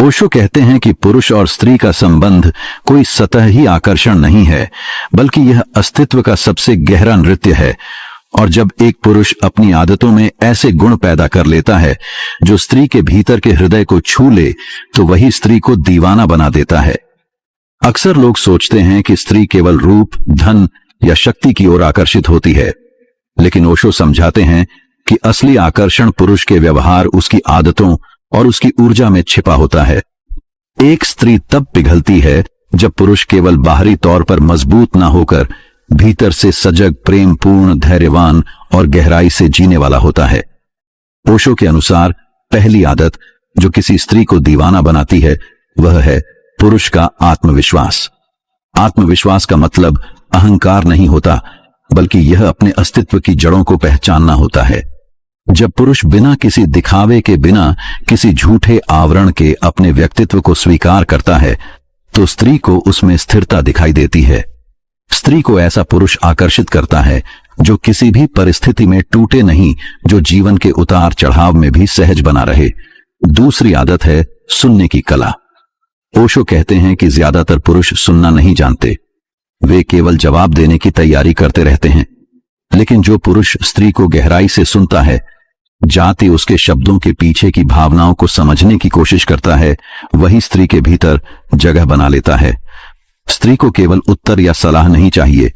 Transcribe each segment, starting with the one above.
ओशो कहते हैं कि पुरुष और स्त्री का संबंध कोई सतही आकर्षण नहीं है, बल्कि यह अस्तित्व का सबसे गहरा नृत्य है। और जब एक पुरुष अपनी आदतों में ऐसे गुण पैदा कर लेता है जो स्त्री के भीतर के हृदय को छू ले, तो वही स्त्री को दीवाना बना देता है। अक्सर लोग सोचते हैं कि स्त्री केवल रूप, धन या शक्ति की ओर आकर्षित होती है, लेकिन ओशो समझाते हैं कि असली आकर्षण पुरुष के व्यवहार, उसकी आदतों और उसकी ऊर्जा में छिपा होता है। एक स्त्री तब पिघलती है जब पुरुष केवल बाहरी तौर पर मजबूत ना होकर भीतर से सजग, प्रेमपूर्ण, धैर्यवान और गहराई से जीने वाला होता है। ओशो के अनुसार पहली आदत जो किसी स्त्री को दीवाना बनाती है वह है पुरुष का आत्मविश्वास। आत्मविश्वास का मतलब अहंकार नहीं होता, बल्कि यह अपने अस्तित्व की जड़ों को पहचानना होता है। जब पुरुष बिना किसी दिखावे के, बिना किसी झूठे आवरण के अपने व्यक्तित्व को स्वीकार करता है, तो स्त्री को उसमें स्थिरता दिखाई देती है। स्त्री को ऐसा पुरुष आकर्षित करता है जो किसी भी परिस्थिति में टूटे नहीं, जो जीवन के उतार चढ़ाव में भी सहज बना रहे। दूसरी आदत है सुनने की कला। ओशो कहते हैं कि ज्यादातर पुरुष सुनना नहीं जानते, वे केवल जवाब देने की तैयारी करते रहते हैं। लेकिन जो पुरुष स्त्री को गहराई से सुनता है, जाते उसके शब्दों के पीछे की भावनाओं को समझने की कोशिश करता है, वही स्त्री के भीतर जगह बना लेता है। स्त्री को केवल उत्तर या सलाह नहीं चाहिए,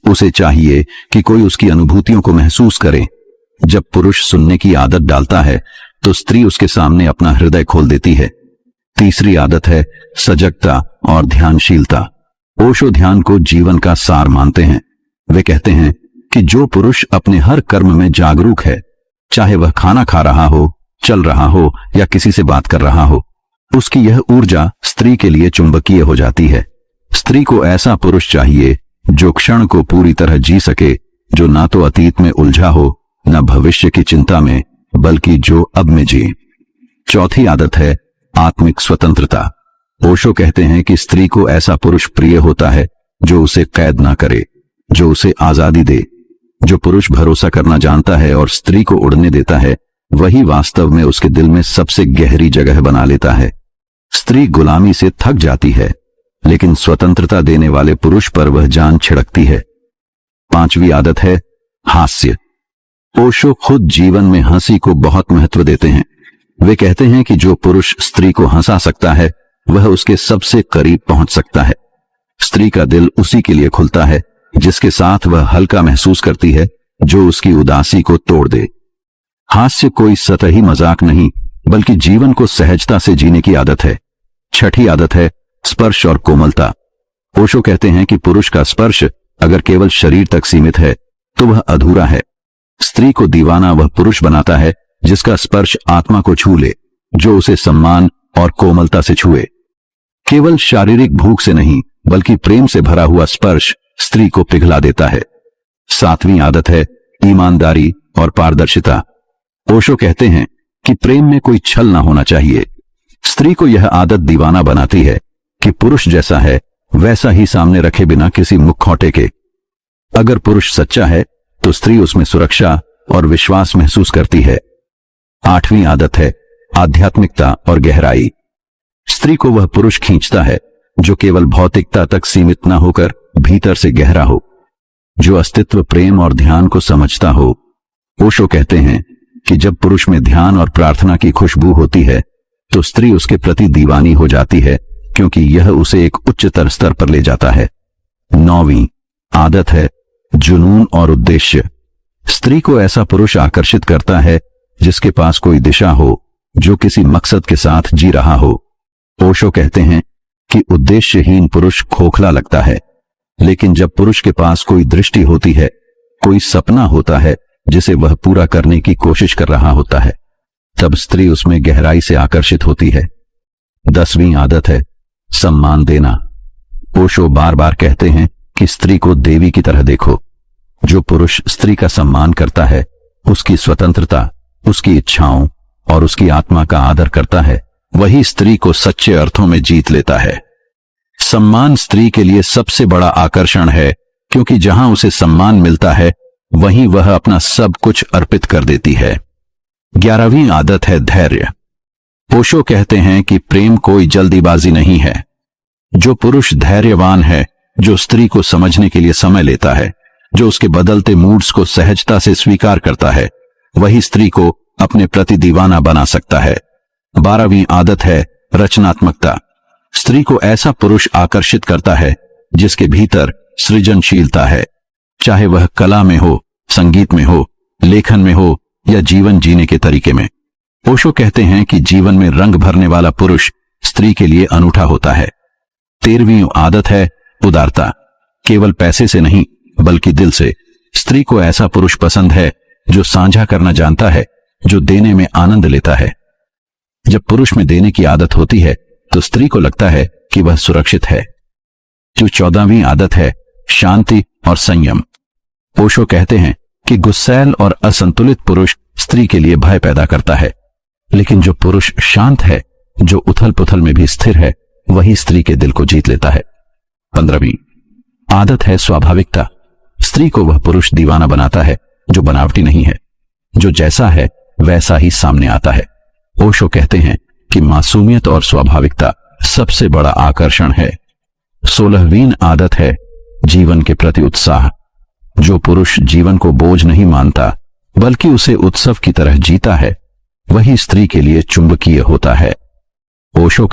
उसे चाहिए कि कोई उसकी अनुभूतियों को महसूस करे। जब पुरुष सुनने की आदत डालता है तो स्त्री उसके सामने अपना हृदय खोल देती है। तीसरी आदत है सजगता और ध्यानशीलता। ओशो ध्यान को जीवन का सार मानते हैं। वे कहते हैं कि जो पुरुष अपने हर कर्म में जागरूक है, चाहे वह खाना खा रहा हो, चल रहा हो या किसी से बात कर रहा हो, उसकी यह ऊर्जा स्त्री के लिए चुंबकीय हो जाती है। स्त्री को ऐसा पुरुष चाहिए जो क्षण को पूरी तरह जी सके, जो ना तो अतीत में उलझा हो, न भविष्य की चिंता में, बल्कि जो अब में जी। चौथी आदत है आत्मिक स्वतंत्रता। ओशो कहते हैं कि स्त्री को ऐसा पुरुष प्रिय होता है जो उसे कैद ना करे, जो उसे आजादी दे। जो पुरुष भरोसा करना जानता है और स्त्री को उड़ने देता है, वही वास्तव में उसके दिल में सबसे गहरी जगह बना लेता है। स्त्री गुलामी से थक जाती है, लेकिन स्वतंत्रता देने वाले पुरुष पर वह जान छिड़कती है। पांचवी आदत है हास्य। ओशो खुद जीवन में हंसी को बहुत महत्व देते हैं। वे कहते हैं कि जो पुरुष स्त्री को हंसा सकता है, वह उसके सबसे करीब पहुंच सकता है। स्त्री का दिल उसी के लिए खुलता है जिसके साथ वह हल्का महसूस करती है, जो उसकी उदासी को तोड़ दे। हास्य कोई सतही मजाक नहीं, बल्कि जीवन को सहजता से जीने की आदत है। छठी आदत है स्पर्श और कोमलता। ओशो कहते हैं कि पुरुष का स्पर्श अगर केवल शरीर तक सीमित है तो वह अधूरा है। स्त्री को दीवाना वह पुरुष बनाता है जिसका स्पर्श आत्मा को छू ले, जो उसे सम्मान और कोमलता से छुए। केवल शारीरिक भूख से नहीं, बल्कि प्रेम से भरा हुआ स्पर्श स्त्री को पिघला देता है। सातवीं आदत है ईमानदारी और पारदर्शिता। ओशो कहते हैं कि प्रेम में कोई छल ना होना चाहिए। स्त्री को यह आदत दीवाना बनाती है कि पुरुष जैसा है वैसा ही सामने रखे, बिना किसी मुखौटे के। अगर पुरुष सच्चा है तो स्त्री उसमें सुरक्षा और विश्वास महसूस करती है। आठवीं आदत है आध्यात्मिकता और गहराई। स्त्री को वह पुरुष खींचता है जो केवल भौतिकता तक सीमित न होकर भीतर से गहरा हो, जो अस्तित्व, प्रेम और ध्यान को समझता हो। ओशो कहते हैं कि जब पुरुष में ध्यान और प्रार्थना की खुशबू होती है तो स्त्री उसके प्रति दीवानी हो जाती है, क्योंकि यह उसे एक उच्चतर स्तर पर ले जाता है। नौवीं आदत है जुनून और उद्देश्य। स्त्री को ऐसा पुरुष आकर्षित करता है जिसके पास कोई दिशा हो, जो किसी मकसद के साथ जी रहा हो। ओशो कहते हैं कि उद्देश्यहीन पुरुष खोखला लगता है, लेकिन जब पुरुष के पास कोई दृष्टि होती है, कोई सपना होता है जिसे वह पूरा करने की कोशिश कर रहा होता है, तब स्त्री उसमें गहराई से आकर्षित होती है। 10वीं आदत है सम्मान देना। ओशो बार बार कहते हैं कि स्त्री को देवी की तरह देखो। जो पुरुष स्त्री का सम्मान करता है, उसकी स्वतंत्रता, उसकी इच्छाओं और उसकी आत्मा का आदर करता है, वही स्त्री को सच्चे अर्थों में जीत लेता है। सम्मान स्त्री के लिए सबसे बड़ा आकर्षण है, क्योंकि जहां उसे सम्मान मिलता है वहीं वह अपना सब कुछ अर्पित कर देती है। 11वीं आदत है धैर्य। ओशो कहते हैं कि प्रेम कोई जल्दीबाजी नहीं है। जो पुरुष धैर्यवान है, जो स्त्री को समझने के लिए समय लेता है, जो उसके बदलते मूड्स को सहजता से स्वीकार करता है, वही स्त्री को अपने प्रति दीवाना बना सकता है। 12वीं आदत है रचनात्मकता। स्त्री को ऐसा पुरुष आकर्षित करता है जिसके भीतर सृजनशीलता है, चाहे वह कला में हो, संगीत में हो, लेखन में हो या जीवन जीने के तरीके में। ओशो कहते हैं कि जीवन में रंग भरने वाला पुरुष स्त्री के लिए अनूठा होता है। 13वीं आदत है उदारता। केवल पैसे से नहीं बल्कि दिल से। स्त्री को ऐसा पुरुष पसंद है जो साझा करना जानता है, जो देने में आनंद लेता है। जब पुरुष में देने की आदत होती है तो स्त्री को लगता है कि वह सुरक्षित है। जो 14वीं आदत है शांति और संयम। ओशो कहते हैं कि गुस्सैल और असंतुलित पुरुष स्त्री के लिए भय पैदा करता है, लेकिन जो पुरुष शांत है, जो उथल पुथल में भी स्थिर है, वही स्त्री के दिल को जीत लेता है। 15वीं आदत है स्वाभाविकता। स्त्री को वह पुरुष दीवाना बनाता है जो बनावटी नहीं है, जो जैसा है वैसा ही सामने आता है। ओशो कहते हैं कि मासूमियत और स्वाभाविकता सबसे बड़ा आकर्षण है। 16वीं आदत है जीवन के प्रति उत्साह। जो पुरुष जीवन को बोझ नहीं मानता बल्कि उसे उत्सव की तरह जीता है, वही स्त्री के लिए चुंबकीय होता है। ओशो